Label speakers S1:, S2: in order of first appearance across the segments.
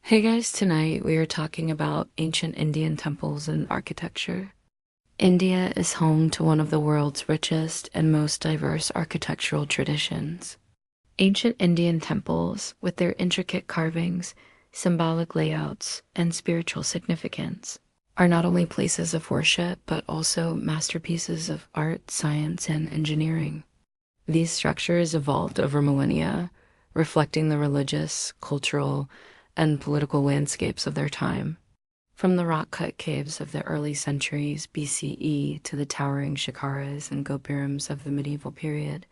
S1: Hey guys, tonight we are talking about ancient Indian temples and architecture. India is home to one of the world's richest and most diverse architectural traditions. Ancient Indian temples, with their intricate carvings, symbolic layouts, and spiritual significance, are not only places of worship but also masterpieces of art, science, and engineering. These structures evolved over millennia, reflecting the religious, cultural, and political landscapes of their time. From the rock-cut caves of the early centuries BCE to the towering shikharas and gopurams of the medieval period,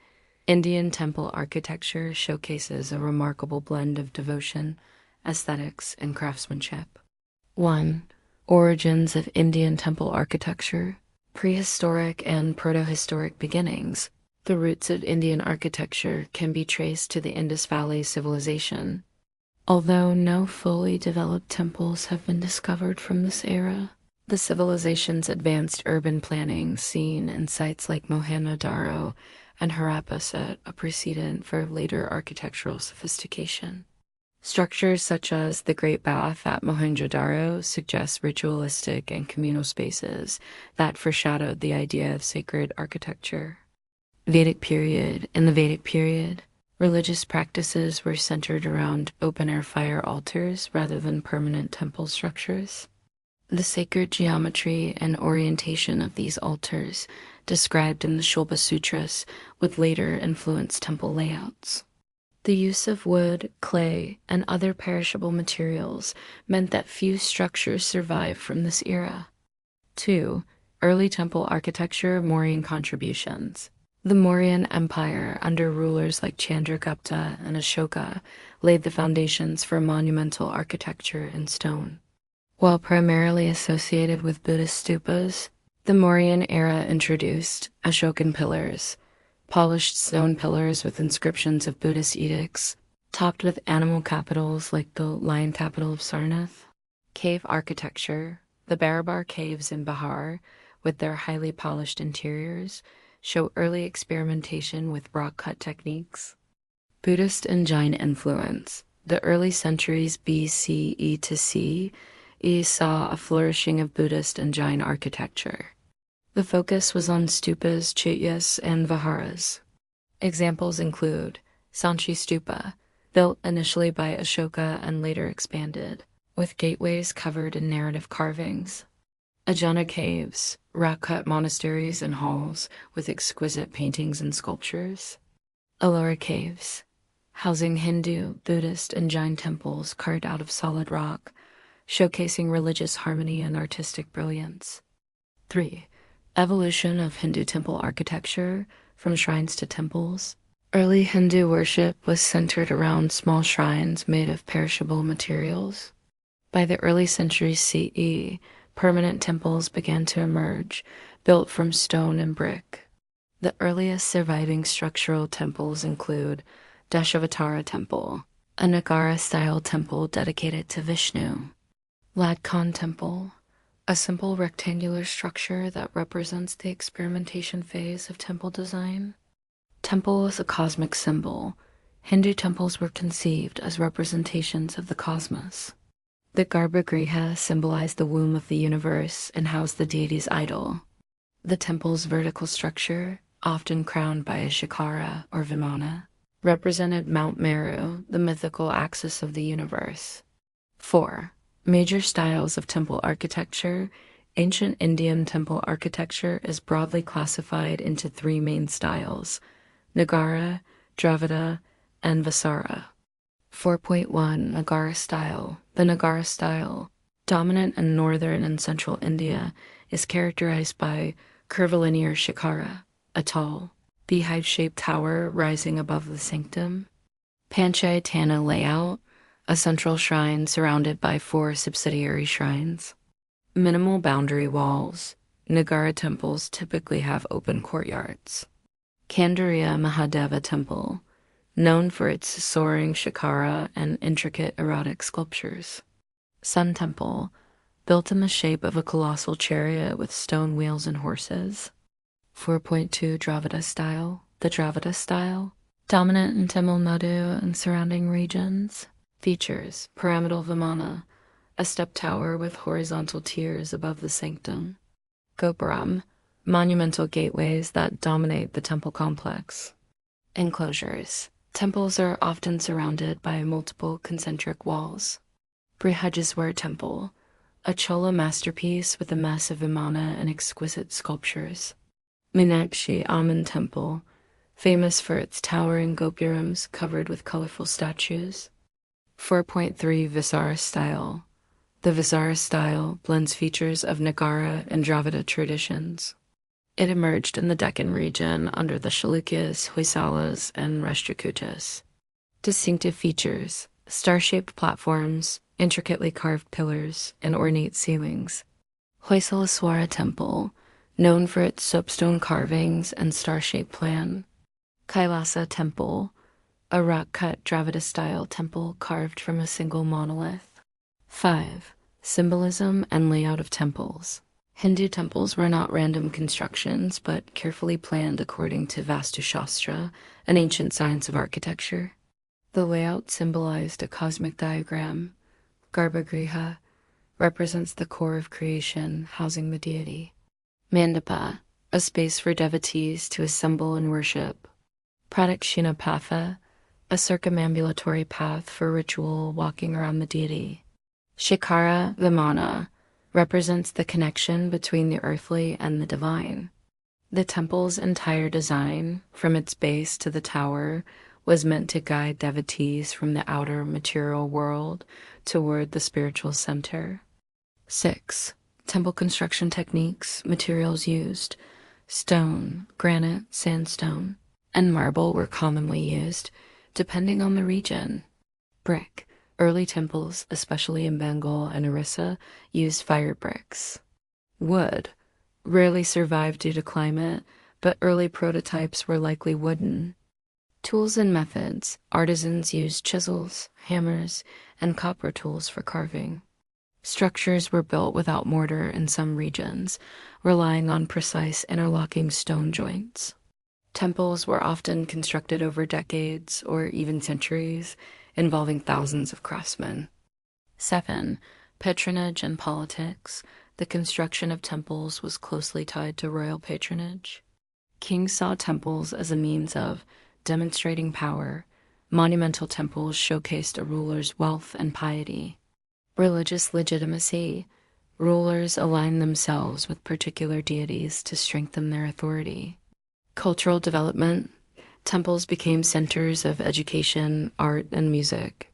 S1: Indian temple architecture showcases a remarkable blend of devotion, aesthetics, and craftsmanship. 1. Origins of Indian temple architecture. Prehistoric and protohistoric beginnings. The roots of Indian architecture can be traced to the Indus Valley civilization, although no fully developed temples have been discovered from this era. The civilization's advanced urban planning, seen in sites like Mohenjo-daro and Harappa, set a precedent for later architectural sophistication. Structures such as the Great Bath at Mohenjo-daro suggest ritualistic and communal spaces that foreshadowed the idea of sacred architecture. Vedic period. In the Vedic period, religious practices were centered around open-air fire altars rather than permanent temple structures. The sacred geometry and orientation of these altars, described in the Shulba Sutras, would later influence temple layouts. The use of wood, clay, and other perishable materials meant that few structures survived from this era. 2. Early temple architecture, Mauryan contributions. The Mauryan Empire, under rulers like Chandragupta and Ashoka, laid the foundations for monumental architecture in stone. While primarily associated with Buddhist stupas, the Mauryan era introduced Ashokan pillars, polished stone pillars with inscriptions of Buddhist edicts, topped with animal capitals like the lion capital of Sarnath. Cave architecture. The Barabar caves in Bihar, with their highly polished interiors, show early experimentation with rock-cut techniques. Buddhist and Jain influence. The early centuries BCE to CE saw a flourishing of Buddhist and Jain architecture. The focus was on stupas, chaityas, and viharas. Examples include Sanchi Stupa, built initially by Ashoka and later expanded, with gateways covered in narrative carvings. Ajanta caves, rock-cut monasteries and halls with exquisite paintings and sculptures. Ellora caves, housing Hindu, Buddhist, and Jain temples carved out of solid rock, showcasing religious harmony and artistic brilliance. 3. Evolution of Hindu temple architecture, from shrines to temples. Early Hindu worship was centered around small shrines made of perishable materials. By the early centuries CE, permanent temples began to emerge, built from stone and brick. The earliest surviving structural temples include Dashavatara Temple, a Nagara-style temple dedicated to Vishnu. Ladkhan Temple, a simple rectangular structure that represents the experimentation phase of temple design. Temple is a cosmic symbol. Hindu temples were conceived as representations of the cosmos. The Garbhagriha symbolized the womb of the universe and housed the deity's idol. The temple's vertical structure, often crowned by a shikhara or vimana, represented Mount Meru, the mythical axis of the universe. 4. Major styles of temple architecture. Ancient Indian temple architecture is broadly classified into 3 main styles: Nagara, Dravida, and Vasara. 4.1 Nagara style. The Nagara style, dominant in northern and central India, is characterized by curvilinear shikhara, a tall, beehive-shaped tower rising above the sanctum. Panchayatana layout, a central shrine surrounded by 4 subsidiary shrines. Minimal boundary walls. Nagara temples typically have open courtyards. Kanduriya Mahadeva Temple, known for its soaring shikhara and intricate erotic sculptures. Sun Temple, built in the shape of a colossal chariot with stone wheels and horses. 4.2 Dravida style. The Dravida style, dominant in Tamil Nadu and surrounding regions. Features: pyramidal vimana, a step tower with horizontal tiers above the sanctum. Gopuram, monumental gateways that dominate the temple complex. Enclosures: temples are often surrounded by multiple concentric walls. Brihadiswar Temple, a Chola masterpiece with a massive vimana and exquisite sculptures. Meenakshi Amman Temple, famous for its towering gopurams covered with colorful statues. 4.3 Visara Style. The Visara style blends features of Nagara and Dravida traditions. It emerged in the Deccan region under the Chalukyas, Hoysalas, and Rashtrakutas. Distinctive features: star-shaped platforms, intricately carved pillars, and ornate ceilings. Hoysalaswara Temple, known for its soapstone carvings and star-shaped plan. Kailasa Temple, a rock-cut Dravida-style temple carved from a single monolith. 5. Symbolism and layout of temples. Hindu temples were not random constructions, but carefully planned according to Vastu Shastra, an ancient science of architecture. The layout symbolized a cosmic diagram. Garbhagriha represents the core of creation, housing the deity. Mandapa, a space for devotees to assemble and worship. Pradakshina Patha, a circumambulatory path for ritual walking around the deity. Shikhara Vimana represents the connection between the earthly and the divine. The temple's entire design, from its base to the tower, was meant to guide devotees from the outer material world toward the spiritual center. 6. Temple construction techniques, materials used. Stone, granite, sandstone, and marble were commonly used, depending on the region. Brick. Early temples, especially in Bengal and Orissa, used fire bricks. Wood. Rarely survived due to climate, but early prototypes were likely wooden. Tools and methods. Artisans used chisels, hammers, and copper tools for carving. Structures were built without mortar in some regions, relying on precise interlocking stone joints. Temples were often constructed over decades or even centuries, involving thousands of craftsmen. 7. Patronage and politics. The construction of temples was closely tied to royal patronage. Kings saw temples as a means of demonstrating power. Monumental temples showcased a ruler's wealth and piety. Religious legitimacy. Rulers aligned themselves with particular deities to strengthen their authority. Cultural development. Temples became centers of education, art, and music.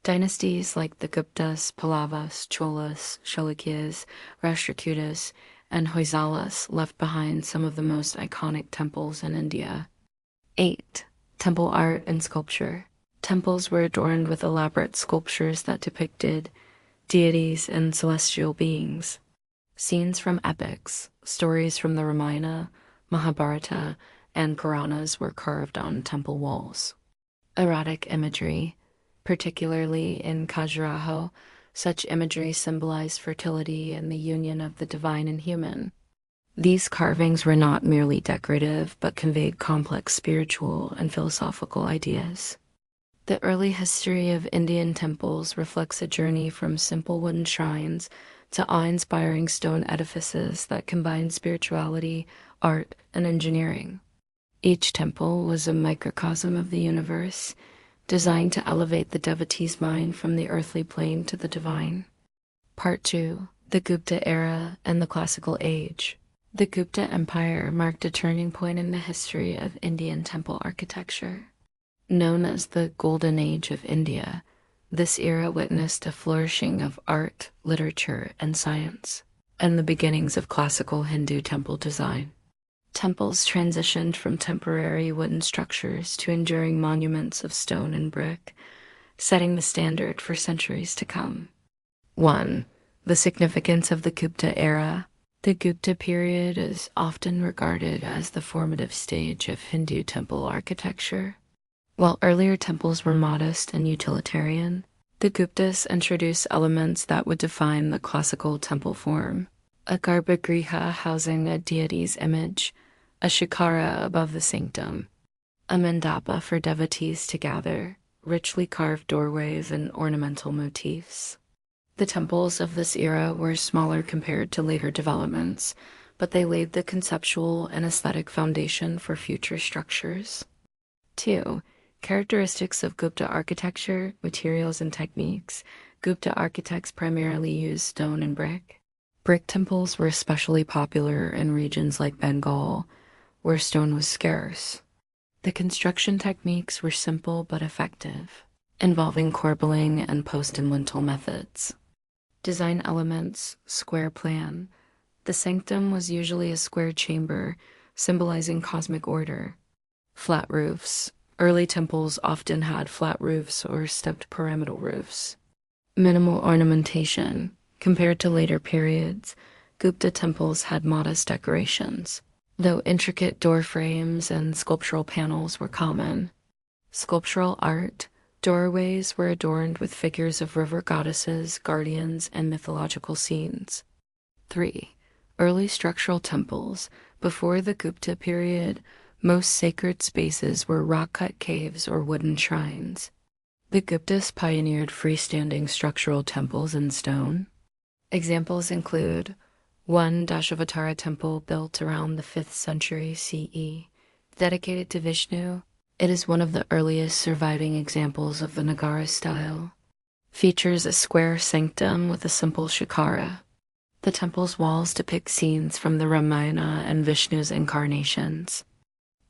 S1: Dynasties like the Guptas, Pallavas, Cholas, Chalukyas, Rashtrakutas, and Hoysalas left behind some of the most iconic temples in India. 8. Temple art and sculpture. Temples were adorned with elaborate sculptures that depicted deities and celestial beings. Scenes from epics, stories from the Ramayana, Mahabharata, and Puranas were carved on temple walls. Erotic imagery, particularly in Khajuraho, such imagery symbolized fertility and the union of the divine and human. These carvings were not merely decorative, but conveyed complex spiritual and philosophical ideas. The early history of Indian temples reflects a journey from simple wooden shrines to awe-inspiring stone edifices that combined spirituality, art, and engineering. Each temple was a microcosm of the universe, designed to elevate the devotee's mind from the earthly plane to the divine. Part 2. The Gupta Era and the Classical Age. The Gupta Empire marked a turning point in the history of Indian temple architecture. Known as the Golden Age of India, this era witnessed a flourishing of art, literature, and science, and the beginnings of classical Hindu temple design. Temples transitioned from temporary wooden structures to enduring monuments of stone and brick, setting the standard for centuries to come. 1. The significance of the Gupta era. The Gupta period is often regarded as the formative stage of Hindu temple architecture. While earlier temples were modest and utilitarian, the Guptas introduced elements that would define the classical temple form. A garbhagriha housing a deity's image, a shikhara above the sanctum, a mandapa for devotees to gather, richly carved doorways and ornamental motifs. The temples of this era were smaller compared to later developments, but they laid the conceptual and aesthetic foundation for future structures. 2. Characteristics of Gupta architecture, materials, and techniques. Gupta architects primarily used stone and brick. Brick temples were especially popular in regions like Bengal, where stone was scarce. The construction techniques were simple but effective, involving corbelling and post and lintel methods. Design elements, square plan. The sanctum was usually a square chamber, symbolizing cosmic order. Flat roofs. Early temples often had flat roofs or stepped pyramidal roofs. Minimal ornamentation. Compared to later periods, Gupta temples had modest decorations, though intricate door frames and sculptural panels were common. Sculptural art. Doorways were adorned with figures of river goddesses, guardians, and mythological scenes. 3. Early structural temples. Before the Gupta period, most sacred spaces were rock-cut caves or wooden shrines. The Guptas pioneered freestanding structural temples in stone. Examples include 1. Dashavatara temple built around the 5th century CE, dedicated to Vishnu. It is one of the earliest surviving examples of the Nagara style. Features a square sanctum with a simple shikhara. The temple's walls depict scenes from the Ramayana and Vishnu's incarnations.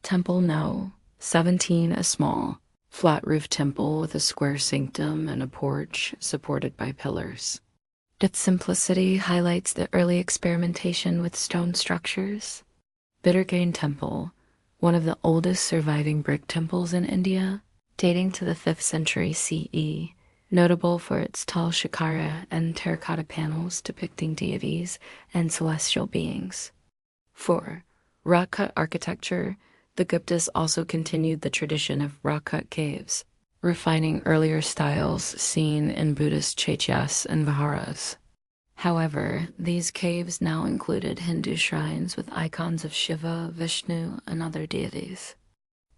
S1: Temple No. 17, a small, flat-roofed temple with a square sanctum and a porch supported by pillars. Its simplicity highlights the early experimentation with stone structures. Bittergain Temple, one of the oldest surviving brick temples in India, dating to the 5th century CE, notable for its tall shikhara and terracotta panels depicting deities and celestial beings. 4. Rock-cut architecture. The Guptas also continued the tradition of rock-cut caves, refining earlier styles seen in Buddhist chaityas and viharas. However, these caves now included Hindu shrines with icons of Shiva, Vishnu, and other deities.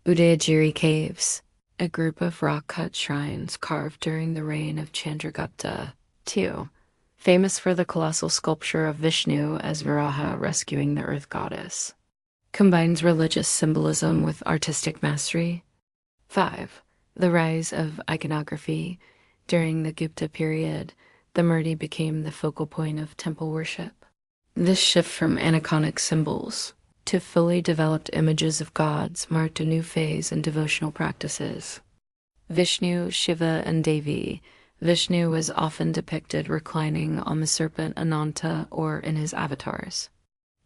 S1: Udayagiri Caves, a group of rock-cut shrines carved during the reign of Chandragupta II, famous for the colossal sculpture of Vishnu as Viraha rescuing the earth goddess. Combines religious symbolism with artistic mastery. 5. The rise of iconography. During the Gupta period, the murti became the focal point of temple worship. This shift from aniconic symbols to fully developed images of gods marked a new phase in devotional practices. Vishnu, Shiva, and Devi. Vishnu was often depicted reclining on the serpent Ananta or in his avatars.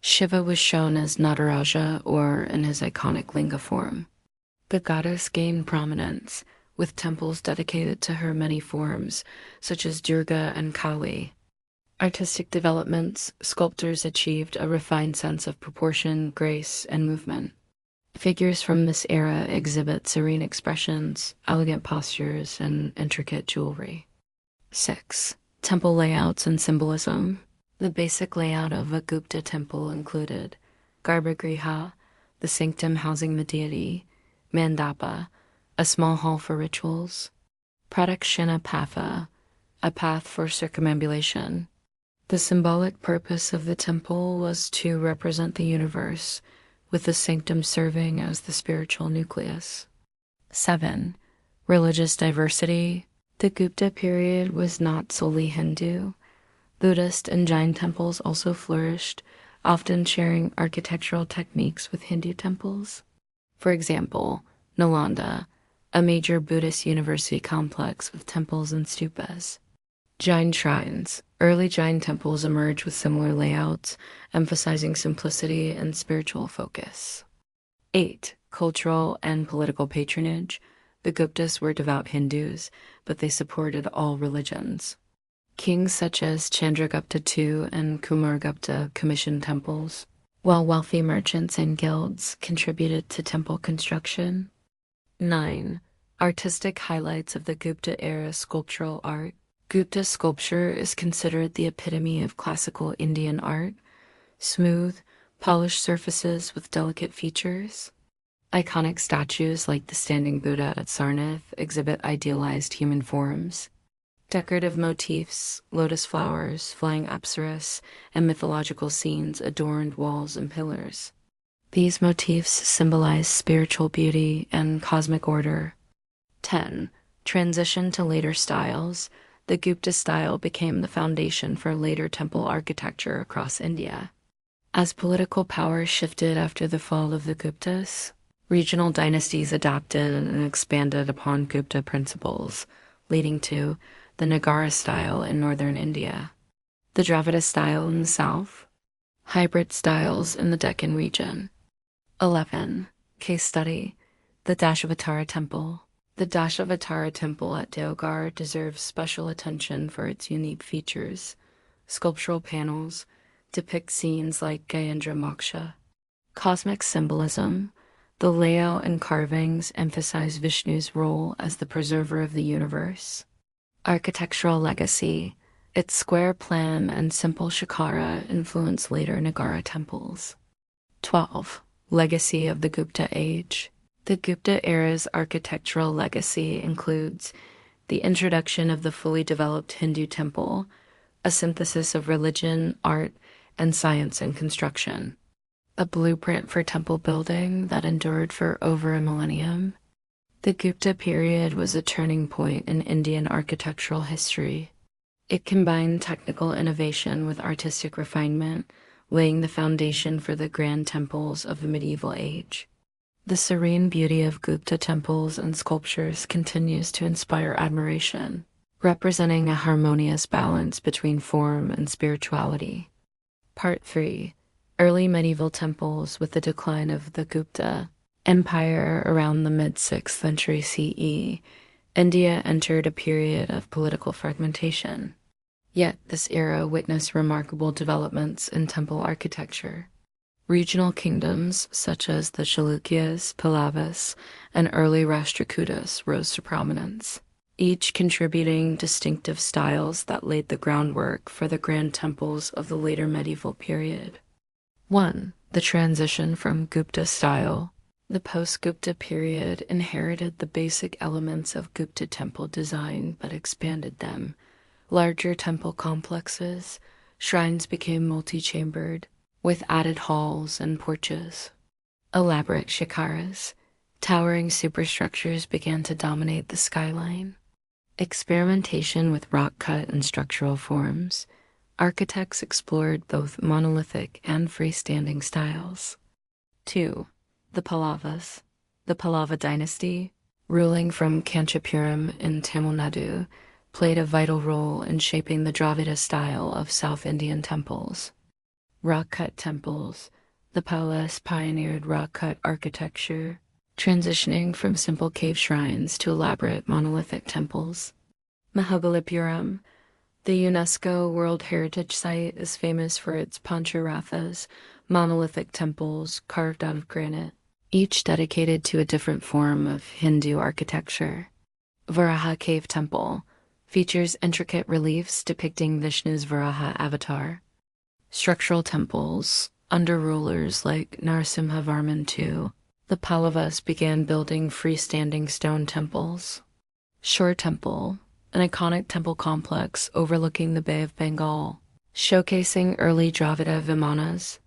S1: Shiva was shown as Nataraja or in his iconic linga form. The goddess gained prominence, with temples dedicated to her many forms, such as Durga and Kali. Artistic developments. Sculptors achieved a refined sense of proportion, grace, and movement. Figures from this era exhibit serene expressions, elegant postures, and intricate jewelry. 6. Temple layouts and symbolism. The basic layout of a Gupta temple included Garbhagriha, the sanctum housing the deity, Mandapa, a small hall for rituals, Pradakshina Patha, a path for circumambulation. The symbolic purpose of the temple was to represent the universe, with the sanctum serving as the spiritual nucleus. 7. Religious diversity. The Gupta period was not solely Hindu. Buddhist and Jain temples also flourished, often sharing architectural techniques with Hindu temples. For example, Nalanda, a major Buddhist university complex with temples and stupas. Jain shrines. Early Jain temples emerged with similar layouts, emphasizing simplicity and spiritual focus. 8. Cultural and political patronage. The Guptas were devout Hindus, but they supported all religions. Kings such as Chandragupta II and Kumaragupta commissioned temples, while wealthy merchants and guilds contributed to temple construction. 9. Artistic highlights of the Gupta-era sculptural art. Gupta sculpture is considered the epitome of classical Indian art, smooth, polished surfaces with delicate features. Iconic statues like the standing Buddha at Sarnath exhibit idealized human forms. Decorative motifs, lotus flowers, flying apsaras, and mythological scenes adorned walls and pillars. These motifs symbolize spiritual beauty and cosmic order. 10. Transition to later styles. The Gupta style became the foundation for later temple architecture across India. As political power shifted after the fall of the Guptas, regional dynasties adopted and expanded upon Gupta principles, leading to the Nagara style in northern India, the Dravida style in the south, hybrid styles in the Deccan region. 11. Case study: the Dashavatara Temple. The Dashavatara Temple at Deoghar deserves special attention for its unique features. Sculptural panels depict scenes like Gayendra Moksha. Cosmic symbolism: the layout and carvings emphasize Vishnu's role as the preserver of the universe. Architectural legacy: its square plan and simple shikhara influenced later Nagara temples. 12. Legacy of the Gupta Age. The Gupta era's architectural legacy includes the introduction of the fully developed Hindu temple, a synthesis of religion, art, and science in construction, a blueprint for temple building that endured for over a millennium. The Gupta period was a turning point in Indian architectural history. It combined technical innovation with artistic refinement, laying the foundation for the grand temples of the medieval age. The serene beauty of Gupta temples and sculptures continues to inspire admiration, representing a harmonious balance between form and spirituality. Part 3. Early medieval temples. With the decline of the Gupta Empire around the mid-6th century CE, India entered a period of political fragmentation. Yet this era witnessed remarkable developments in temple architecture. Regional kingdoms such as the Chalukyas, Pallavas, and early Rashtrakutas rose to prominence, each contributing distinctive styles that laid the groundwork for the grand temples of the later medieval period. 1. The transition from Gupta style. The post-Gupta period inherited the basic elements of Gupta temple design but expanded them. Larger temple complexes, shrines became multi-chambered, with added halls and porches. Elaborate shikharas, towering superstructures began to dominate the skyline. Experimentation with rock-cut and structural forms. Architects explored both monolithic and freestanding styles. 2. The Pallavas. The Pallava dynasty, ruling from Kanchipuram in Tamil Nadu, played a vital role in shaping the Dravida style of South Indian temples. Rock-cut temples. The Pallavas pioneered rock-cut architecture, transitioning from simple cave shrines to elaborate monolithic temples. Mahabalipuram. The UNESCO World Heritage Site is famous for its Pancharathas, monolithic temples carved out of granite, each dedicated to a different form of Hindu architecture. Varaha Cave Temple features intricate reliefs depicting Vishnu's Varaha avatar. Structural temples. Under rulers like Narasimhavarman II, the Pallavas began building freestanding stone temples. Shore Temple, an iconic temple complex overlooking the Bay of Bengal, showcasing early Dravida vimanas.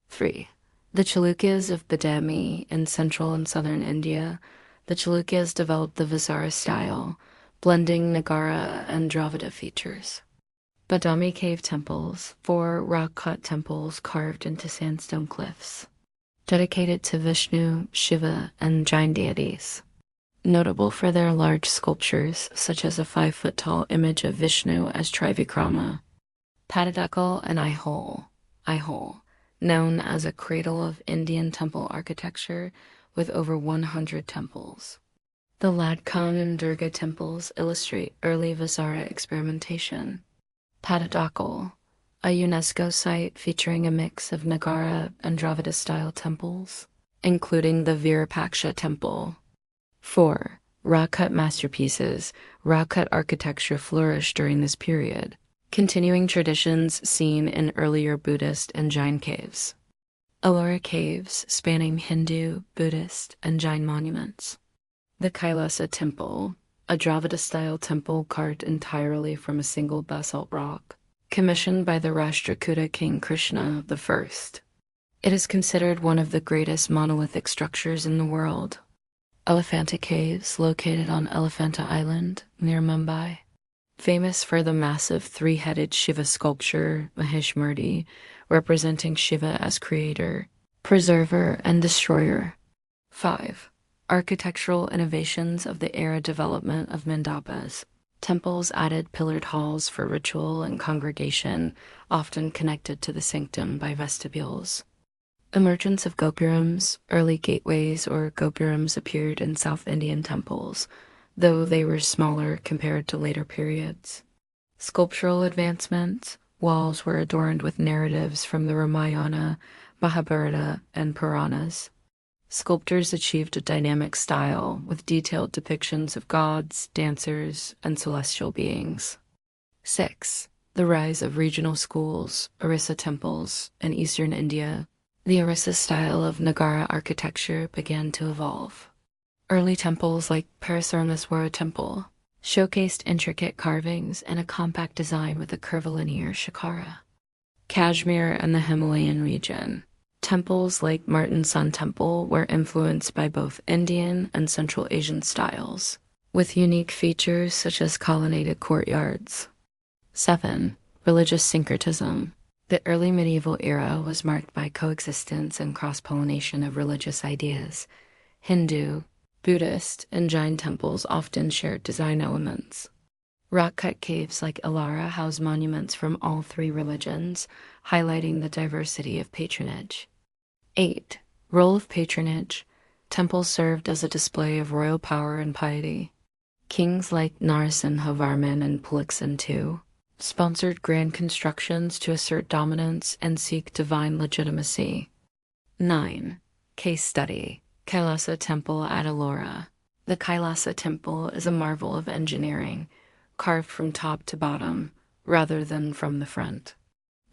S1: 3. The Chalukyas of Badami in central and southern India. The Chalukyas developed the Vajra style, blending Nagara and Dravida features. Badami cave temples, 4 rock-cut temples carved into sandstone cliffs, dedicated to Vishnu, Shiva, and Jain deities. Notable for their large sculptures, such as a 5-foot-tall image of Vishnu as Trivikrama. Patadakal and Aihole, known as a cradle of Indian temple architecture with over 100 temples. The Ladkhan and Durga temples illustrate early Vajra experimentation. Patadakal, a UNESCO site featuring a mix of Nagara and Dravida-style temples, including the Virupaksha temple. 4. Rock-cut masterpieces. Rock-cut architecture flourished during this period, continuing traditions seen in earlier Buddhist and Jain caves. Ellora caves spanning Hindu, Buddhist, and Jain monuments. The Kailasa Temple, a Dravida-style temple carved entirely from a single basalt rock, commissioned by the Rashtrakuta king Krishna I. It is considered one of the greatest monolithic structures in the world. Elephanta Caves, located on Elephanta Island, near Mumbai. Famous for the massive three-headed Shiva sculpture, Maheshmurti, representing Shiva as creator, preserver, and destroyer. 5. Architectural innovations of the era development of mandapas. Temples added pillared halls for ritual and congregation, often connected to the sanctum by vestibules. Emergence of gopurams, early gateways or gopurams appeared in South Indian temples, though they were smaller compared to later periods. Sculptural advancements, walls were adorned with narratives from the Ramayana, Mahabharata, and Puranas. Sculptors achieved a dynamic style with detailed depictions of gods, dancers, and celestial beings. 6. The rise of regional schools, Orissa temples, in eastern India. The Orissa style of Nagara architecture began to evolve. Early temples like Parasarameswara Temple showcased intricate carvings and a compact design with a curvilinear shikhara. Kashmir and the Himalayan region. Temples like Martin Sun Temple were influenced by both Indian and Central Asian styles, with unique features such as colonnaded courtyards. 7. Religious syncretism. The early medieval era was marked by coexistence and cross-pollination of religious ideas. Hindu, Buddhist, and Jain temples often shared design elements. Rock-cut caves like Ellora house monuments from all three religions, highlighting the diversity of patronage. 8. Role of patronage. Temples served as a display of royal power and piety. Kings like Narasimhavarman and Puliksin II sponsored grand constructions to assert dominance and seek divine legitimacy. 9. Case study. Kailasa Temple at Ellora. The Kailasa Temple is a marvel of engineering, carved from top to bottom, rather than from the front.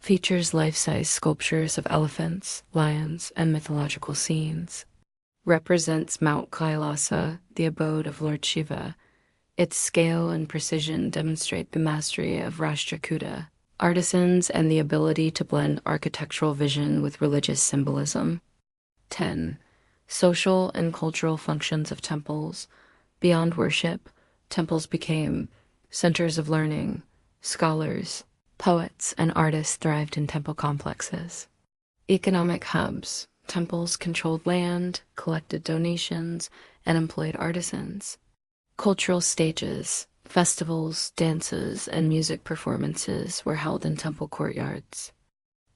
S1: Features life-size sculptures of elephants, lions, and mythological scenes. Represents Mount Kailasa, the abode of Lord Shiva. Its scale and precision demonstrate the mastery of Rashtrakuta artisans and the ability to blend architectural vision with religious symbolism. 10. Social and cultural functions of temples. Beyond worship, temples became centers of learning. Scholars, poets, and artists thrived in temple complexes. Economic hubs. Temples controlled land, collected donations, and employed artisans. Cultural stages, festivals, dances, and music performances were held in temple courtyards.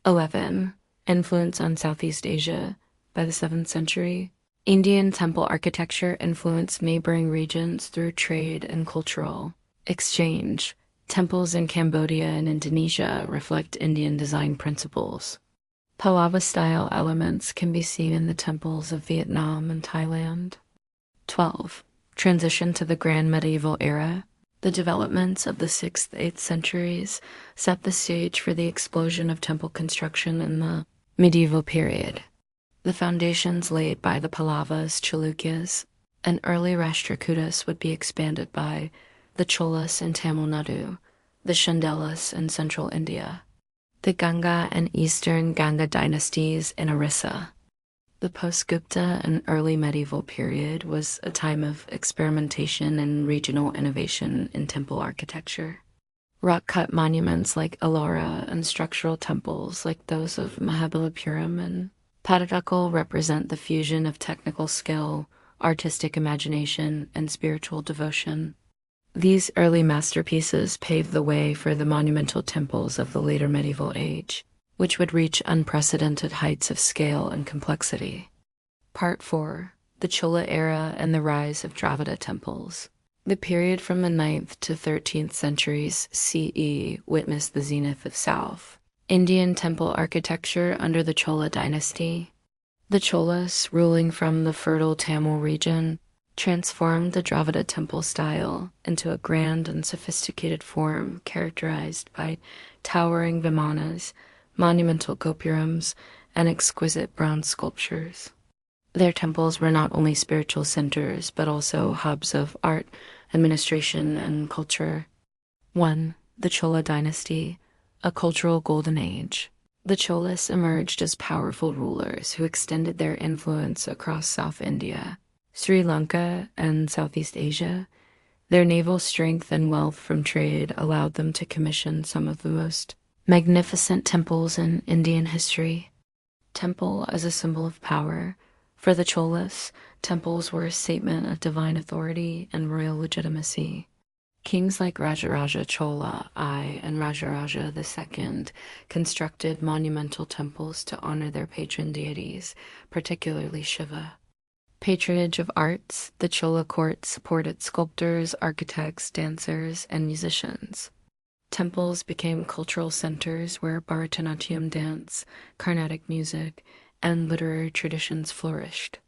S1: 11. Influence on Southeast Asia. By the 7th century, Indian temple architecture influenced neighboring regions through trade and cultural exchange. Temples in Cambodia and Indonesia reflect Indian design principles. Pallava-style elements can be seen in the temples of Vietnam and Thailand. 12. Transition to the Grand Medieval Era. The developments of the 6th-8th centuries set the stage for the explosion of temple construction in the medieval period. The foundations laid by the Pallavas, Chalukyas, and early Rashtrakutas would be expanded by the Cholas in Tamil Nadu, the Chandelas in central India, the Ganga and Eastern Ganga dynasties in Orissa. The post-Gupta and early medieval period was a time of experimentation and regional innovation in temple architecture. Rock-cut monuments like Ellora and structural temples like those of Mahabalipuram and Pattakal represent the fusion of technical skill, artistic imagination, and spiritual devotion. These early masterpieces paved the way for the monumental temples of the later medieval age, which would reach unprecedented heights of scale and complexity. Part 4. The Chola era and the rise of Dravida temples. The period from the 9th to 13th centuries CE witnessed the zenith of South Indian temple architecture under the Chola dynasty. The Cholas, ruling from the fertile Tamil region, transformed the Dravida temple style into a grand and sophisticated form characterized by towering vimanas, monumental gopurams, and exquisite bronze sculptures. Their temples were not only spiritual centers, but also hubs of art, administration, and culture. 1. The Chola dynasty, a cultural golden age. The Cholas emerged as powerful rulers who extended their influence across South India, Sri Lanka, and Southeast Asia. Their naval strength and wealth from trade allowed them to commission some of the most magnificent temples in Indian history. Temple as a symbol of power. For the Cholas, temples were a statement of divine authority and royal legitimacy. Kings like Rajaraja Chola I and Rajaraja II constructed monumental temples to honor their patron deities, particularly Shiva. Patronage of arts, the Chola court supported sculptors, architects, dancers, and musicians. Temples became cultural centers where Bharatanatyam dance, Carnatic music, and literary traditions flourished.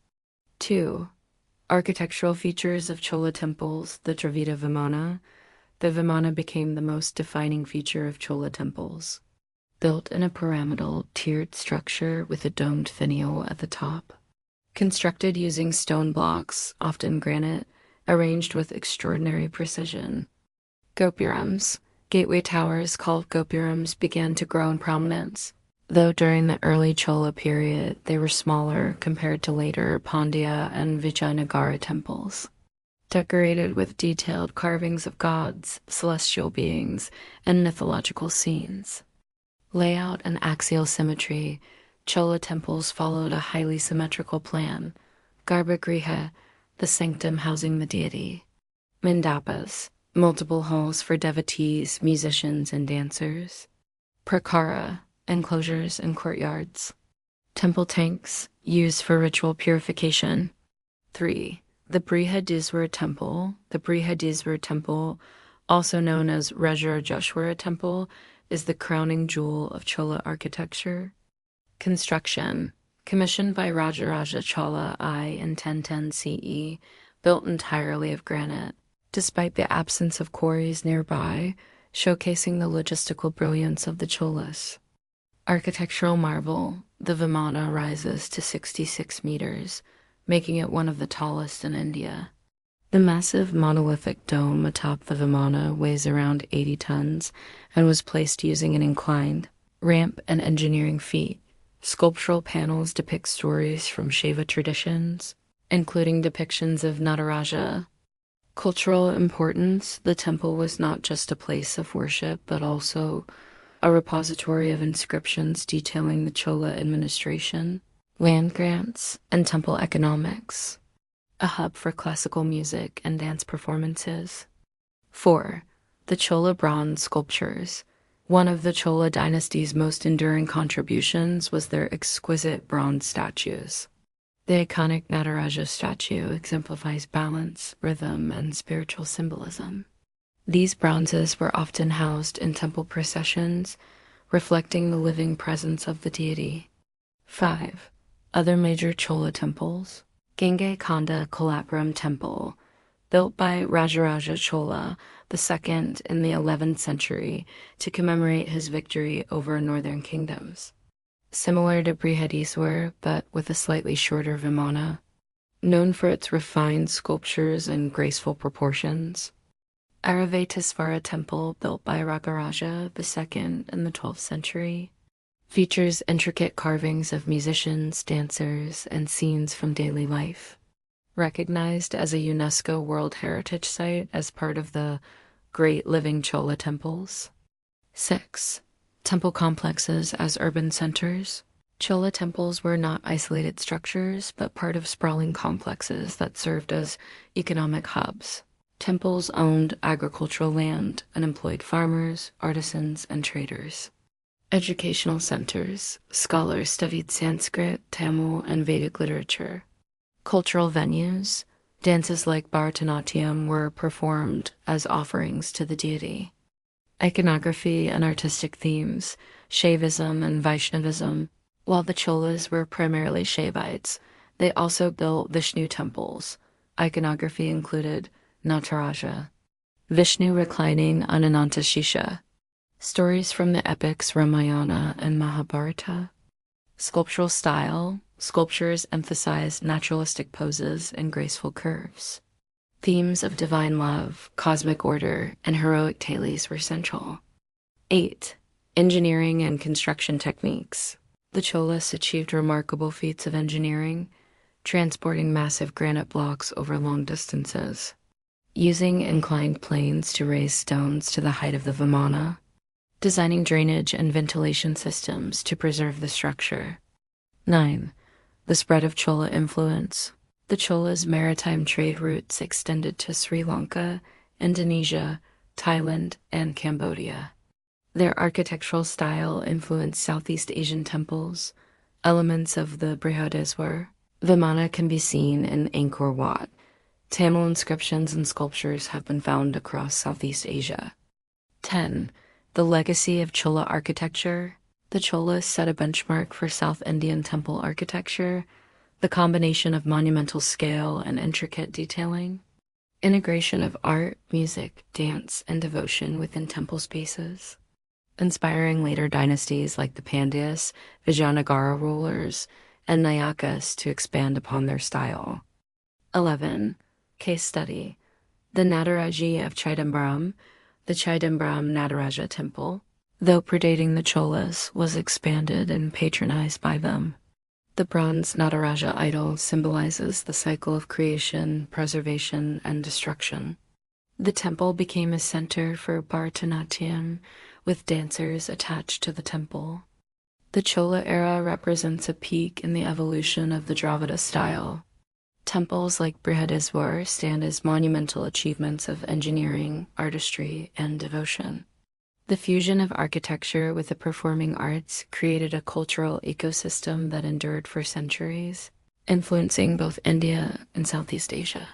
S1: 2. Architectural features of Chola temples, the Dravida Vimana. The Vimana became the most defining feature of Chola temples. Built in a pyramidal, tiered structure with a domed finial at the top. Constructed using stone blocks, often granite, arranged with extraordinary precision. Gopurams, gateway towers called gopurams, began to grow in prominence, though during the early Chola period they were smaller compared to later Pandya and Vijayanagara temples. Decorated with detailed carvings of gods, celestial beings, and mythological scenes. Layout and axial symmetry, Chola temples followed a highly symmetrical plan. Garbhagriha, the sanctum housing the deity. Mandapas, multiple halls for devotees, musicians, and dancers. Prakara, enclosures and courtyards. Temple tanks, used for ritual purification. 3. The Brihadiswara Temple. The Brihadiswara Temple, also known as Rajarajeshwara Temple, is the crowning jewel of Chola architecture. Construction. Commissioned by Rajaraja Chola I in 1010 CE, built entirely of granite, despite the absence of quarries nearby, showcasing the logistical brilliance of the Cholas. Architectural marvel, the Vimana rises to 66 meters, making it one of the tallest in India. The massive monolithic dome atop the Vimana weighs around 80 tons and was placed using an inclined ramp and engineering feat. Sculptural panels depict stories from Shaiva traditions, including depictions of Nataraja. Cultural importance, the temple was not just a place of worship, but also a repository of inscriptions detailing the Chola administration, land grants, and temple economics. A hub for classical music and dance performances. 4. The Chola bronze sculptures. One of the Chola dynasty's most enduring contributions was their exquisite bronze statues. The iconic Nataraja statue exemplifies balance, rhythm, and spiritual symbolism. These bronzes were often housed in temple processions, reflecting the living presence of the deity. 5. Other major Chola temples. Gange Konda Kolapuram Temple, built by Rajaraja Chola II in the 11th century to commemorate his victory over northern kingdoms. Similar to Brihadiswar, but with a slightly shorter Vimana. Known for its refined sculptures and graceful proportions. Aravatesvara Temple, built by Ragaraja II in the 12th century. Features intricate carvings of musicians, dancers, and scenes from daily life. Recognized as a UNESCO World Heritage Site as part of the Great Living Chola Temples. 6. Temple complexes as urban centers. Chola temples were not isolated structures, but part of sprawling complexes that served as economic hubs. Temples owned agricultural land and employed farmers, artisans, and traders. Educational centers. Scholars studied Sanskrit, Tamil, and Vedic literature. Cultural venues. Dances like Bharatanatyam were performed as offerings to the deity. Iconography and artistic themes, Shaivism and Vaishnavism. While the Cholas were primarily Shaivites, they also built Vishnu temples. Iconography included Nataraja, Vishnu reclining on Anantashisha, stories from the epics Ramayana and Mahabharata. Sculptural style. Sculptures emphasize naturalistic poses and graceful curves. Themes of divine love, cosmic order, and heroic tales were central. 8. Engineering and construction techniques. The Cholas achieved remarkable feats of engineering, transporting massive granite blocks over long distances, using inclined planes to raise stones to the height of the vimana, designing drainage and ventilation systems to preserve the structure. 9. The spread of Chola influence. The Cholas' maritime trade routes extended to Sri Lanka, Indonesia, Thailand, and Cambodia. Their architectural style influenced Southeast Asian temples. Elements of the Brihadiswar Vimana can be seen in Angkor Wat. Tamil inscriptions and sculptures have been found across Southeast Asia. 10. The legacy of Chola architecture. The Cholas set a benchmark for South Indian temple architecture, the combination of monumental scale and intricate detailing, integration of art, music, dance, and devotion within temple spaces, inspiring later dynasties like the Pandyas, Vijayanagara rulers, and Nayakas to expand upon their style. 11. Case study. The Nataraji of Chidambaram. The Chidambaram Nataraja temple, though predating the Cholas, was expanded and patronized by them. The bronze Nataraja idol symbolizes the cycle of creation, preservation, and destruction. The temple became a center for Bharatanatyam, with dancers attached to the temple. The Chola era represents a peak in the evolution of the Dravida style. Temples like Brihadiswar stand as monumental achievements of engineering, artistry, and devotion. The fusion of architecture with the performing arts created a cultural ecosystem that endured for centuries, influencing both India and Southeast Asia.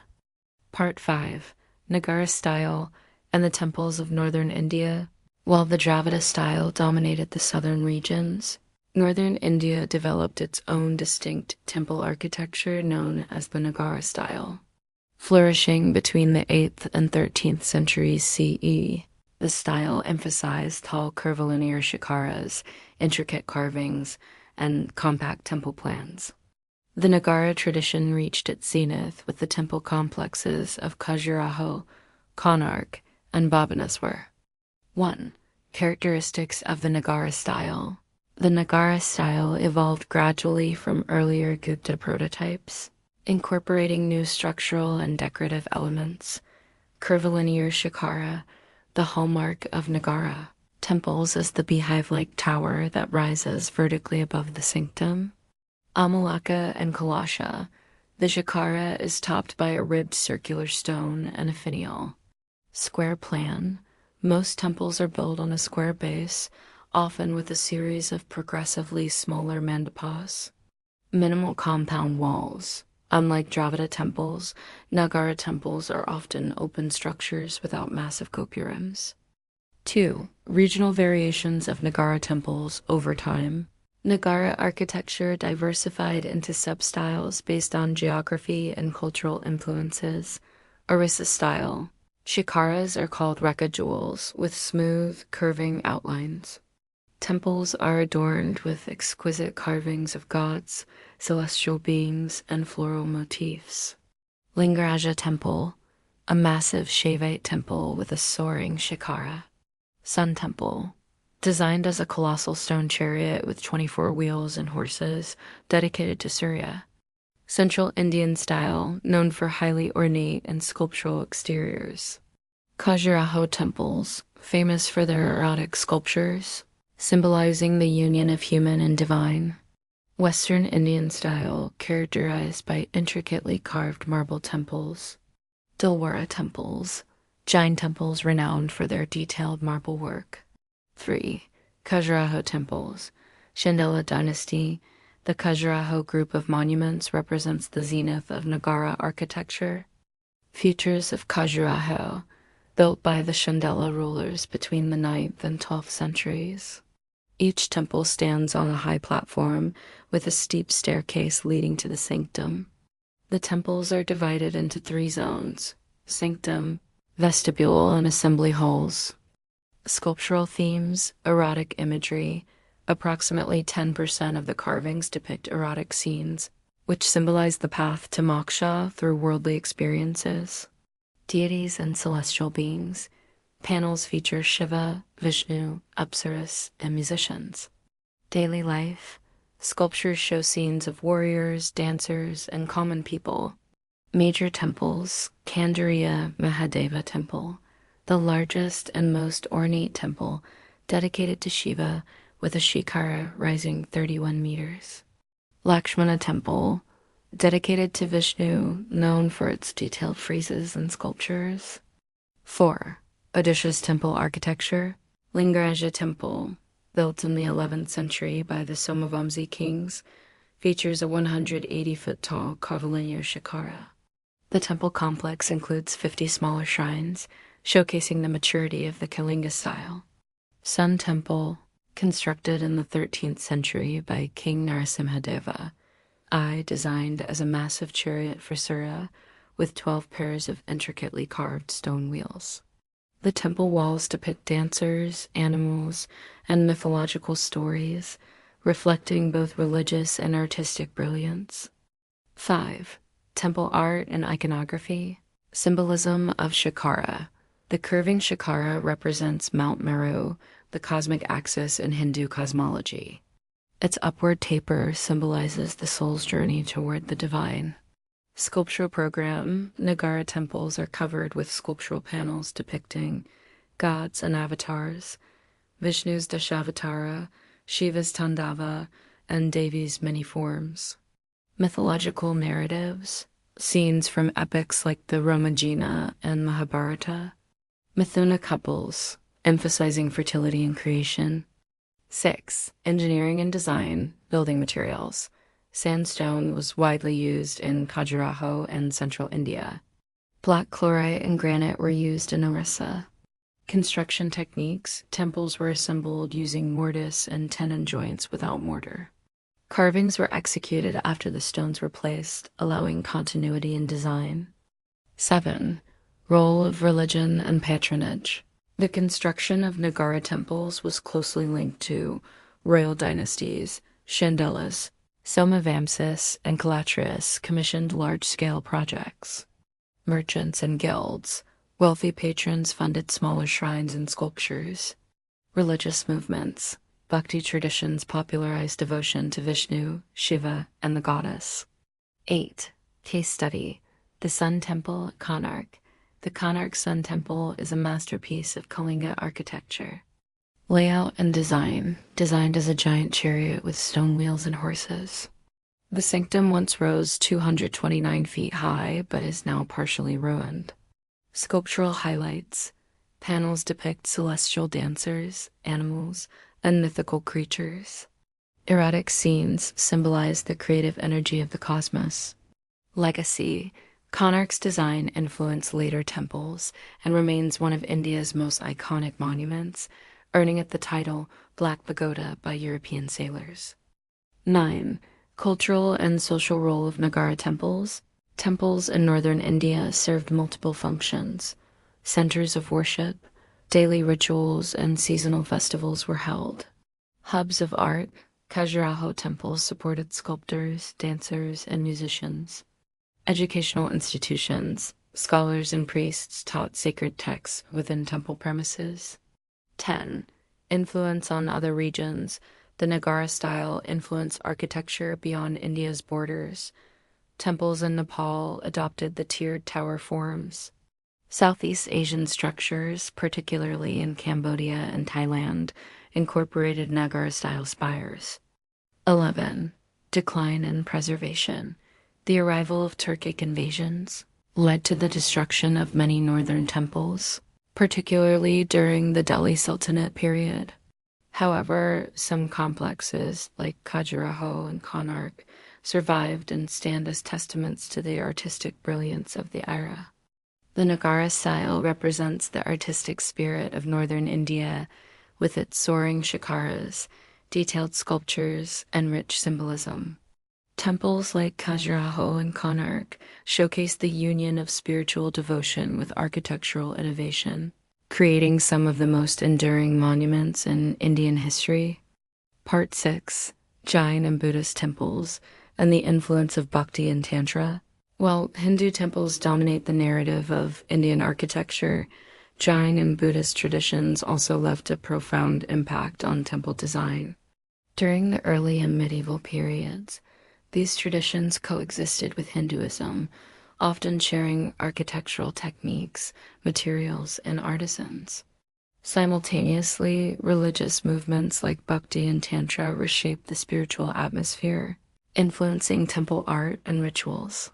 S1: Part 5. Nagara style and the temples of northern India. While the Dravida style dominated the southern regions, northern India developed its own distinct temple architecture known as the Nagara style. Flourishing between the 8th and 13th centuries CE, the style emphasized tall curvilinear shikharas, intricate carvings, and compact temple plans. The Nagara tradition reached its zenith with the temple complexes of Khajuraho, Konark, and Bhubaneswar. 1. Characteristics of the Nagara style. The Nagara style evolved gradually from earlier Gupta prototypes, incorporating new structural and decorative elements. Curvilinear shikhara, the hallmark of Nagara. Temples as the beehive-like tower that rises vertically above the sanctum. Amalaka and Kalasha. The shikhara is topped by a ribbed circular stone and a finial. Square plan. Most temples are built on a square base, often with a series of progressively smaller mandapas. Minimal compound walls. Unlike Dravida temples, Nagara temples are often open structures without massive gopurams. 2. Regional variations of Nagara temples over time. Nagara architecture diversified into substyles based on geography and cultural influences. Orissa style. Shikharas are called rekha jewels with smooth, curving outlines. Temples are adorned with exquisite carvings of gods, celestial beings, and floral motifs. Lingaraja temple, a massive Shaivite temple with a soaring shikhara. Sun temple, designed as a colossal stone chariot with 24 wheels and horses, dedicated to Surya. Central Indian style, known for highly ornate and sculptural exteriors. Khajuraho temples, famous for their erotic sculptures, symbolizing the union of human and divine. Western Indian style, characterized by intricately carved marble temples. Dilwara temples, Jain temples renowned for their detailed marble work. 3. Khajuraho temples, Chandela dynasty. The Khajuraho group of monuments represents the zenith of Nagara architecture. Features of Khajuraho, built by the Chandela rulers between the 9th and 12th centuries. Each temple stands on a high platform with a steep staircase leading to the sanctum. The temples are divided into 3 zones: sanctum, vestibule, and assembly halls. Sculptural themes, erotic imagery, Approximately 10% of the carvings depict erotic scenes, which symbolize the path to moksha through worldly experiences. Deities and celestial beings. Panels feature Shiva, Vishnu, Apsaras, and musicians. Daily life. Sculptures show scenes of warriors, dancers, and common people. Major temples. Kanduriya Mahadeva Temple, the largest and most ornate temple dedicated to Shiva, with a shikhara rising 31 meters. Lakshmana Temple, dedicated to Vishnu, known for its detailed friezes and sculptures. 4. Odisha's temple architecture. Lingaraja Temple, built in the 11th century by the Somavamsi kings, features a 180-foot-tall curvilinear shikhara. The temple complex includes 50 smaller shrines, showcasing the maturity of the Kalinga style. Sun Temple, constructed in the 13th century by King Narasimhadeva, designed as a massive chariot for Surya with 12 pairs of intricately carved stone wheels. The temple walls depict dancers, animals, and mythological stories, reflecting both religious and artistic brilliance. 5. Temple art and iconography. Symbolism of shikhara. The curving shikhara represents Mount Meru, the cosmic axis in Hindu cosmology. Its upward taper symbolizes the soul's journey toward the divine. Sculptural program. Nagara temples are covered with sculptural panels depicting gods and avatars, Vishnu's Dashavatara, Shiva's Tandava, and Devi's many forms. Mythological narratives. Scenes from epics like the Ramayana and Mahabharata. Mithuna couples, emphasizing fertility and creation. 6. Engineering and design, building materials. Sandstone was widely used in Khajuraho and central India. Black chlorite and granite were used in Orissa. Construction techniques. Temples were assembled using mortise and tenon joints without mortar. Carvings were executed after the stones were placed, allowing continuity in design. 7. Role of religion and patronage. The construction of Nagara temples was closely linked to royal dynasties. Chandelas, Somavamsis, and Kalatrias commissioned large-scale projects. Merchants and guilds. Wealthy patrons funded smaller shrines and sculptures. Religious movements. Bhakti traditions popularized devotion to Vishnu, Shiva, and the goddess. 8. Case study. The Sun Temple at Konark. The Konark Sun Temple is a masterpiece of Kalinga architecture. Layout and design. Designed as a giant chariot with stone wheels and horses. The sanctum once rose 229 feet high, but is now partially ruined. Sculptural highlights. Panels depict celestial dancers, animals, and mythical creatures. Erotic scenes symbolize the creative energy of the cosmos. Legacy. Konark's design influenced later temples and remains one of India's most iconic monuments, earning it the title Black Pagoda by European sailors. 9. Cultural and social role of Nagara temples. Temples in northern India served multiple functions. Centers of worship, daily rituals, and seasonal festivals were held. Hubs of art. Khajuraho temples supported sculptors, dancers, and musicians. Educational institutions. Scholars and priests taught sacred texts within temple premises. 10. Influence on other regions. The Nagara style influenced architecture beyond India's borders. Temples in Nepal adopted the tiered tower forms. Southeast Asian structures, particularly in Cambodia and Thailand, incorporated Nagara-style spires. 11. Decline and preservation. The arrival of Turkic invasions led to the destruction of many northern temples, particularly during the Delhi Sultanate period. However, some complexes, like Khajuraho and Konark, survived and stand as testaments to the artistic brilliance of the era. The Nagara style represents the artistic spirit of northern India, with its soaring shikharas, detailed sculptures, and rich symbolism. Temples like Khajuraho and Konark showcase the union of spiritual devotion with architectural innovation, creating some of the most enduring monuments in Indian history. Part 6, Jain and Buddhist Temples and the Influence of Bhakti and Tantra. While Hindu temples dominate the narrative of Indian architecture, Jain and Buddhist traditions also left a profound impact on temple design. During the early and medieval periods, these traditions coexisted with Hinduism, often sharing architectural techniques, materials, and artisans. Simultaneously, religious movements like Bhakti and Tantra reshaped the spiritual atmosphere, influencing temple art and rituals.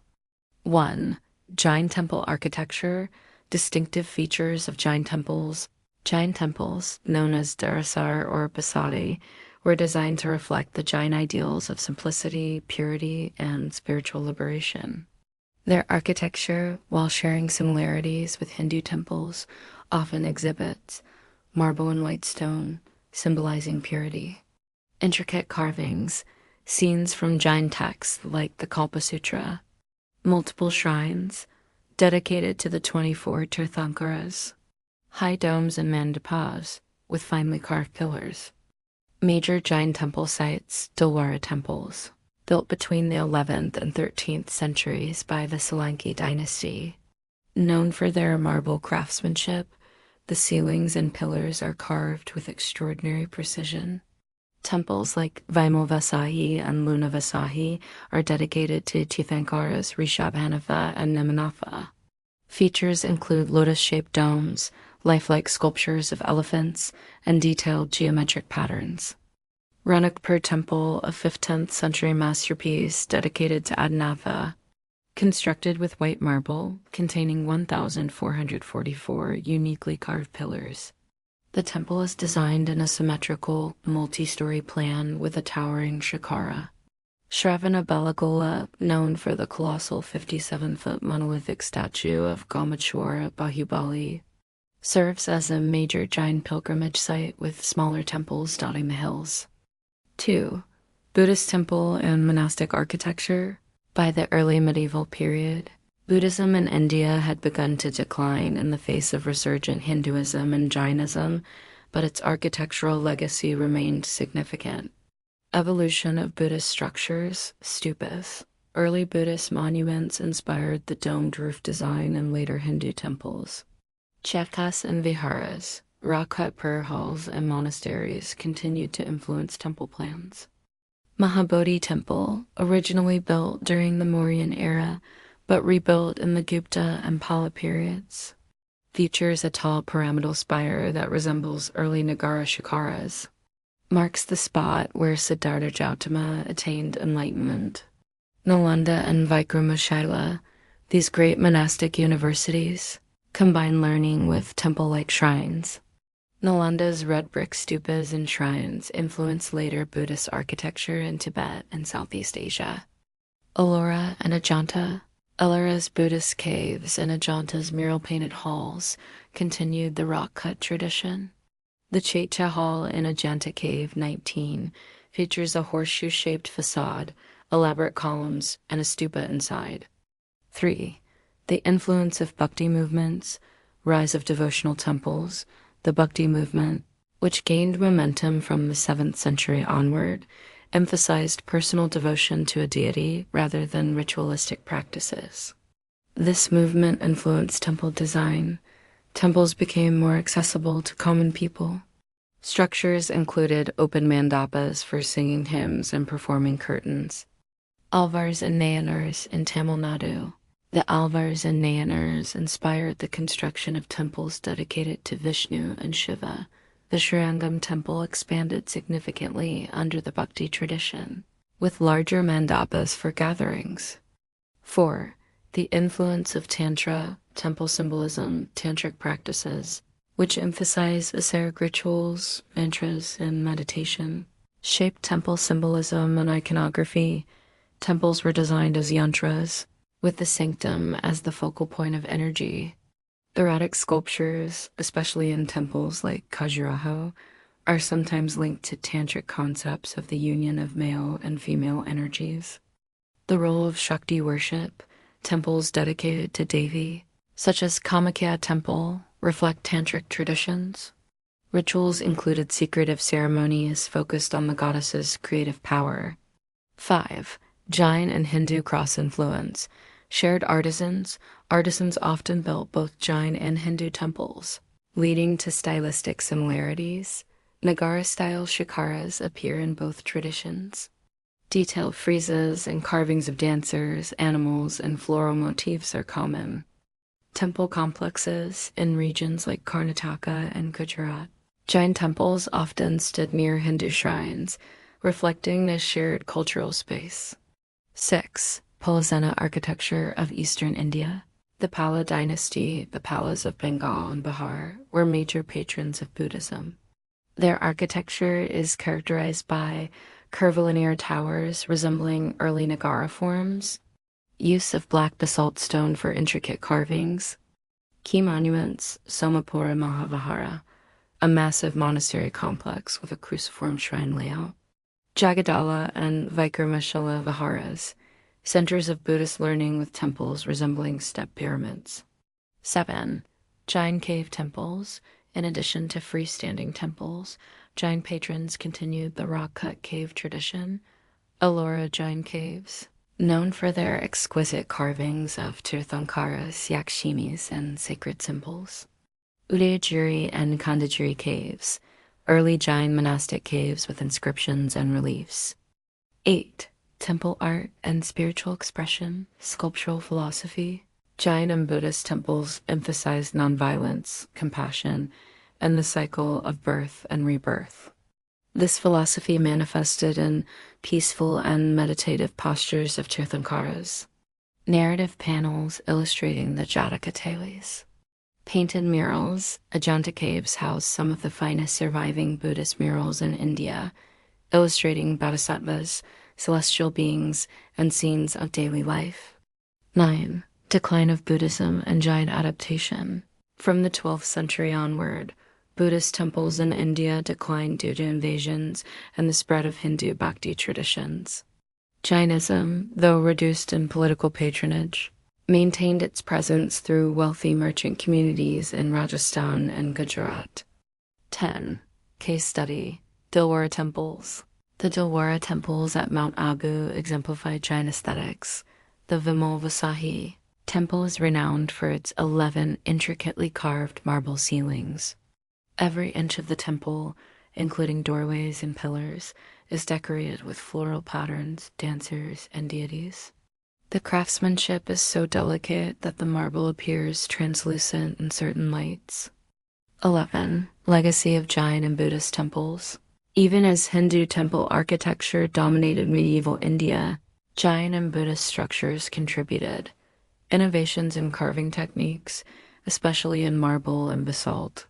S1: 1. Jain temple architecture, distinctive features of Jain temples. Jain temples, known as Darasar or Basadi, were designed to reflect the Jain ideals of simplicity, purity, and spiritual liberation. Their architecture, while sharing similarities with Hindu temples, often exhibits marble and white stone, symbolizing purity. Intricate carvings, scenes from Jain texts like the Kalpa Sutra. Multiple shrines, dedicated to the 24 Tirthankaras. High domes and mandapas, with finely carved pillars. Major Jain temple sites, Dilwara temples, built between the 11th and 13th centuries by the Solanki dynasty. Known for their marble craftsmanship, the ceilings and pillars are carved with extraordinary precision. Temples like Vaimavasahi and Lunavasahi are dedicated to Tirthankaras Rishabhanava and Nemanatha. Features include lotus-shaped domes, lifelike sculptures of elephants, and detailed geometric patterns. Ranakpur Temple, a 5th-10th century masterpiece dedicated to Adinatha, constructed with white marble, containing 1,444 uniquely carved pillars. The temple is designed in a symmetrical, multi-story plan with a towering shikhara. Shravanabelagola, known for the colossal 57-foot monolithic statue of Gamachwara Bahubali, serves as a major Jain pilgrimage site with smaller temples dotting the hills. 2. Buddhist temple and monastic architecture. By the early medieval period, Buddhism in India had begun to decline in the face of resurgent Hinduism and Jainism, but its architectural legacy remained significant. Evolution of Buddhist structures, stupas. Early Buddhist monuments inspired the domed roof design in later Hindu temples. Shikharas and viharas, rock-cut prayer halls and monasteries continued to influence temple plans. Mahabodhi Temple, originally built during the Mauryan era, but rebuilt in the Gupta and Pala periods, features a tall pyramidal spire that resembles early Nagara shikharas. Marks the spot where Siddhartha Gautama attained enlightenment. Nalanda and Vikramashaila, these great monastic universities, combine learning with temple-like shrines. Nalanda's red brick stupas and shrines influenced later Buddhist architecture in Tibet and Southeast Asia. Ellora and Ajanta. Ellora's Buddhist caves and Ajanta's mural-painted halls continued the rock-cut tradition. The Chaitya Hall in Ajanta Cave 19 features a horseshoe-shaped facade, elaborate columns, and a stupa inside. 3. The influence of Bhakti movements, rise of devotional temples. The Bhakti movement, which gained momentum from the 7th century onward, emphasized personal devotion to a deity rather than ritualistic practices. This movement influenced temple design. Temples became more accessible to common people. Structures included open mandapas for singing hymns and performing curtains. Alvars and Nayanars in Tamil Nadu. The Alvars and Nayanars inspired the construction of temples dedicated to Vishnu and Shiva. The Srirangam temple expanded significantly under the Bhakti tradition, with larger mandapas for gatherings. 4. The influence of Tantra, temple symbolism, tantric practices, which emphasize ascetic rituals, mantras, and meditation, shaped temple symbolism and iconography. Temples were designed as yantras, with the sanctum as the focal point of energy. Thoracic sculptures, especially in temples like Khajuraho, are sometimes linked to tantric concepts of the union of male and female energies. The role of Shakti worship, temples dedicated to Devi, such as Kamakhya Temple, reflect tantric traditions. Rituals included secretive ceremonies focused on the goddess's creative power. 5. Jain and Hindu cross-influence. Shared artisans. Artisans often built both Jain and Hindu temples, leading to stylistic similarities. Nagara-style shikharas appear in both traditions. Detailed friezes and carvings of dancers, animals, and floral motifs are common. Temple complexes in regions like Karnataka and Gujarat. Jain temples often stood near Hindu shrines, reflecting this shared cultural space. 6. Pallavas architecture of Eastern India. The Palla dynasty, the Pallavas of Bengal and Bihar, were major patrons of Buddhism. Their architecture is characterized by curvilinear towers resembling early Nagara forms, use of black basalt stone for intricate carvings. Key monuments: Somapura Mahavihara, a massive monastery complex with a cruciform shrine layout. Jagadala and Vikramashala Viharas, centers of Buddhist learning with temples resembling step pyramids. 7. Jain cave temples. In addition to freestanding temples, Jain patrons continued the rock-cut cave tradition. Ellora Jain caves, known for their exquisite carvings of tirthankaras, yakshimis, and sacred symbols. Udayagiri and Kandagiri caves, early Jain monastic caves with inscriptions and reliefs. 8. Temple art and spiritual expression, sculptural philosophy. Jain and Buddhist temples emphasized nonviolence, compassion, and the cycle of birth and rebirth. This philosophy manifested in peaceful and meditative postures of tirthankaras. Narrative panels illustrating the Jataka tales. Painted murals. Ajanta caves house some of the finest surviving Buddhist murals in India, illustrating bodhisattvas, celestial beings, and scenes of daily life. 9. Decline of Buddhism and Jain adaptation. From the 12th century onward, Buddhist temples in India declined due to invasions and the spread of Hindu Bhakti traditions. Jainism, though reduced in political patronage, maintained its presence through wealthy merchant communities in Rajasthan and Gujarat. 10. Case study: Dilwara temples. The Dilwara temples at Mount Abu exemplify Jain aesthetics. The Vimal Vasahi temple is renowned for its 11 intricately carved marble ceilings. Every inch of the temple, including doorways and pillars, is decorated with floral patterns, dancers, and deities. The craftsmanship is so delicate that the marble appears translucent in certain lights. 11. Legacy of Jain and Buddhist temples. Even as Hindu temple architecture dominated medieval India, Jain and Buddhist structures contributed. Innovations in carving techniques, especially in marble and basalt.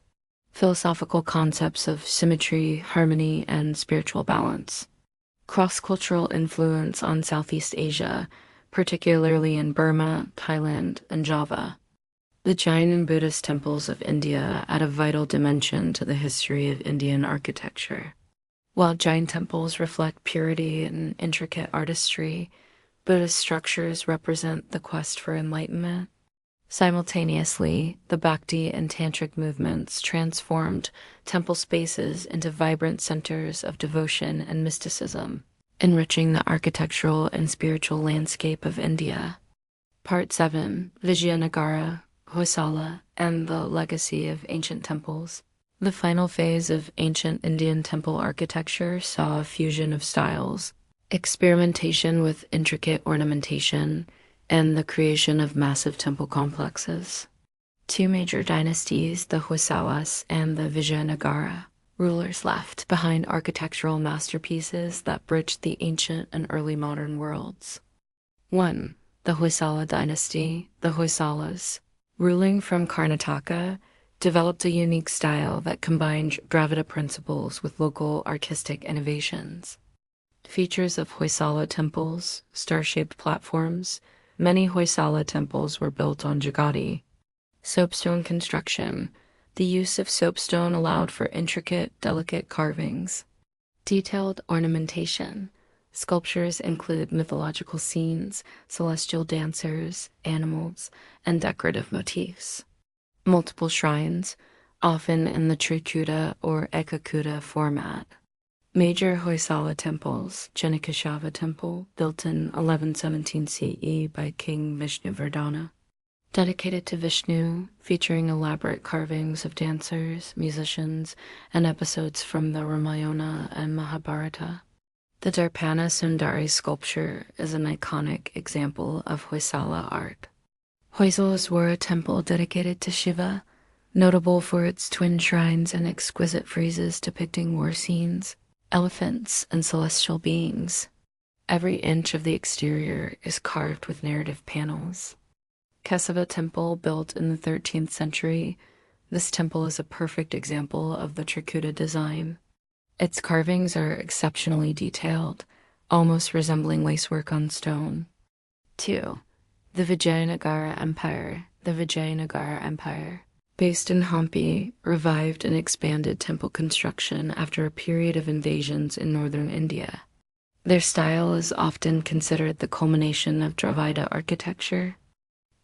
S1: Philosophical concepts of symmetry, harmony, and spiritual balance. Cross-cultural influence on Southeast Asia, particularly in Burma, Thailand, and Java. The Jain and Buddhist temples of India add a vital dimension to the history of Indian architecture. While Jain temples reflect purity and intricate artistry, Buddhist structures represent the quest for enlightenment. Simultaneously, the Bhakti and Tantric movements transformed temple spaces into vibrant centers of devotion and mysticism, enriching the architectural and spiritual landscape of India. Part 7. Vijayanagara, Hoysala, and the Legacy of Ancient Temples. The final phase of ancient Indian temple architecture saw a fusion of styles, experimentation with intricate ornamentation, and the creation of massive temple complexes. Two major dynasties, the Hoysalas and the Vijayanagara, rulers left behind architectural masterpieces that bridged the ancient and early modern worlds. 1. The Hoysala dynasty, the Hoysalas, ruling from Karnataka, developed a unique style that combined Dravida principles with local artistic innovations. Features of Hoysala temples: star-shaped platforms. Many Hoysala temples were built on jagati. Soapstone construction. The use of soapstone allowed for intricate, delicate carvings. Detailed ornamentation. Sculptures include mythological scenes, celestial dancers, animals, and decorative motifs. Multiple shrines. often in the Trikuta or Ekakuta format. Major Hoysala temples, Janikeshava Temple, built in 1117 CE by King Vishnuvardhana, dedicated to Vishnu, featuring elaborate carvings of dancers, musicians, and episodes from the Ramayana and Mahabharata. The Darpana Sundari sculpture is an iconic example of Hoysala art. Hoysalas were a temple dedicated to Shiva, notable for its twin shrines and exquisite friezes depicting war scenes, elephants, and celestial beings. Every inch of the exterior is carved with narrative panels. Kesava Temple, built in the 13th century, this temple is a perfect example of the Trikuta design. Its carvings are exceptionally detailed, almost resembling lacework on stone. 2. The Vijayanagara Empire. The Vijayanagara Empire, based in Hampi, revived and expanded temple construction after a period of invasions in northern India. Their style is often considered the culmination of Dravida architecture.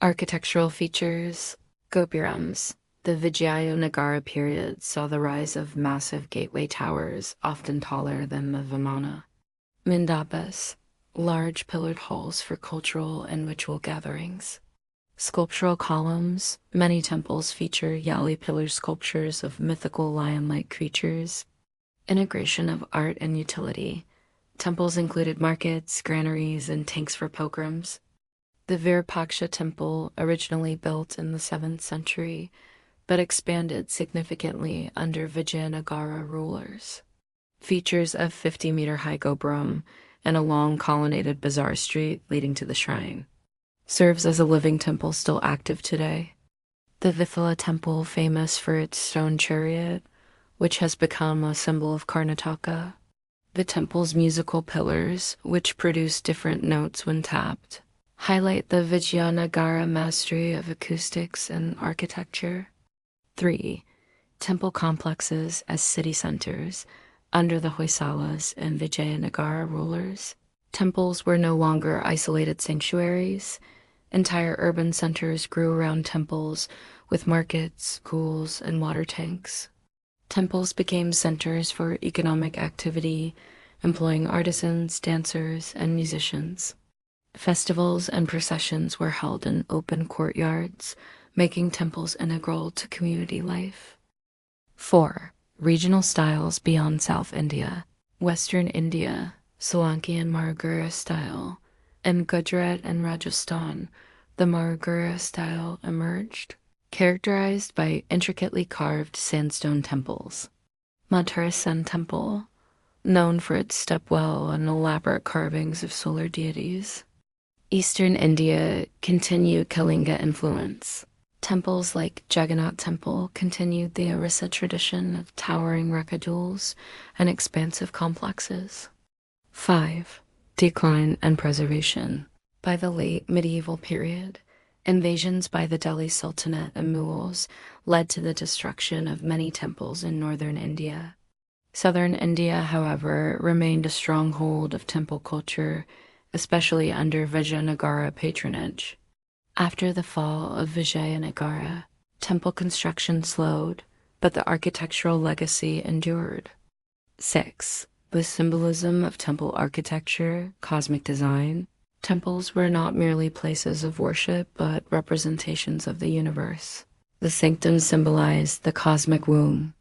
S1: Architectural features: Gopurams. The Vijayanagara period saw the rise of massive gateway towers, often taller than the Vimana. Mandapas, large pillared halls for cultural and ritual gatherings. Sculptural columns. Many temples feature Yali pillar sculptures of mythical lion-like creatures. Integration of art and utility. Temples included markets, granaries, and tanks for pilgrims. The Virupaksha Temple, originally built in the 7th century, but expanded significantly under Vijayanagara rulers. Features a 50-meter-high gopuram and a long colonnaded bazaar street leading to the shrine. Serves as a living temple still active today. The Vithala Temple, famous for its stone chariot, which has become a symbol of Karnataka. The temple's musical pillars, which produce different notes when tapped, highlight the Vijayanagara mastery of acoustics and architecture. 3. Temple complexes as city centers. Under the Hoysalas and Vijayanagara rulers, temples were no longer isolated sanctuaries. Entire urban centers grew around temples, with markets, schools, and water tanks. Temples became centers for economic activity, employing artisans, dancers, and musicians. Festivals and processions were held in open courtyards, making temples integral to community life. 4. Regional styles beyond South India. Western India, Solanki and Maragura style. In Gujarat and Rajasthan, the Maragura style emerged, characterized by intricately carved sandstone temples. Mathurasan Temple, known for its stepwell and elaborate carvings of solar deities. Eastern India continued Kalinga influence. Temples like Jagannath Temple continued the Orissa tradition of towering recadules and expansive complexes. 5. Decline and preservation. By the late medieval period, invasions by the Delhi Sultanate and Mughals led to the destruction of many temples in northern India. Southern India, however, remained a stronghold of temple culture, especially under Vijayanagara patronage. After the fall of Vijayanagara, temple construction slowed, but the architectural legacy endured. 6. The symbolism of temple architecture, cosmic design. Temples were not merely places of worship, but representations of the universe. The sanctum symbolized the cosmic womb.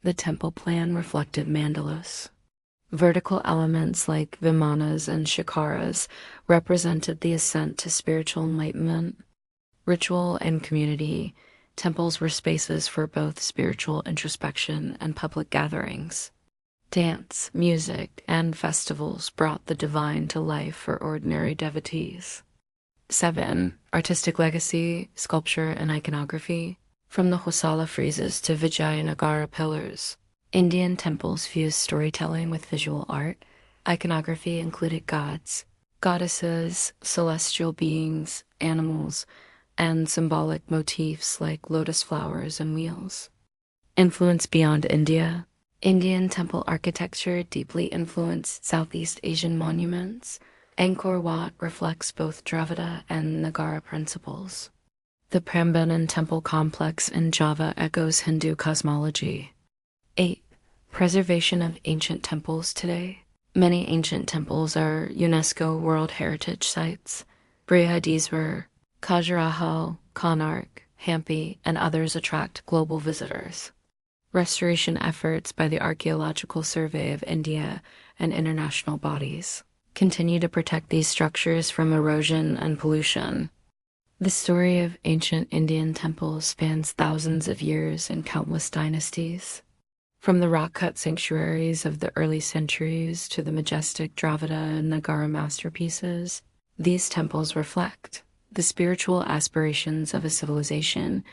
S1: The temple plan reflected mandalas. Vertical elements like vimanas and shikharas represented the ascent to spiritual enlightenment. Ritual and community, temples were spaces for both spiritual introspection and public gatherings. Dance, music, and festivals brought the divine to life for ordinary devotees. 7. Artistic legacy, sculpture, and iconography. From the Hoysala friezes to Vijayanagara pillars, Indian temples fused storytelling with visual art. Iconography included gods, goddesses, celestial beings, animals, and symbolic motifs like lotus flowers and wheels. Influence beyond India. Indian temple architecture deeply influenced Southeast Asian monuments. Angkor Wat reflects both Dravida and Nagara principles. The Prambanan temple complex in Java echoes Hindu cosmology. 8. Preservation of ancient temples today. Many ancient temples are UNESCO World Heritage Sites. Brihadiswar, Khajuraho, Konark, Hampi, and others attract global visitors. Restoration efforts by the Archaeological Survey of India and international bodies continue to protect these structures from erosion and pollution. The story of ancient Indian temples spans thousands of years and countless dynasties. From the rock-cut sanctuaries of the early centuries to the majestic Dravida and Nagara masterpieces, these temples reflect the spiritual aspirations of a civilization,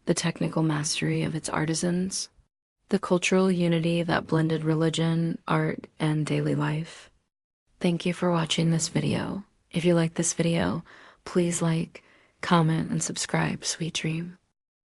S1: the technical mastery of its artisans, the cultural unity that blended religion, art, and daily life. Thank you for watching this video. If you like this video, please like, comment, and subscribe. Sweet dream.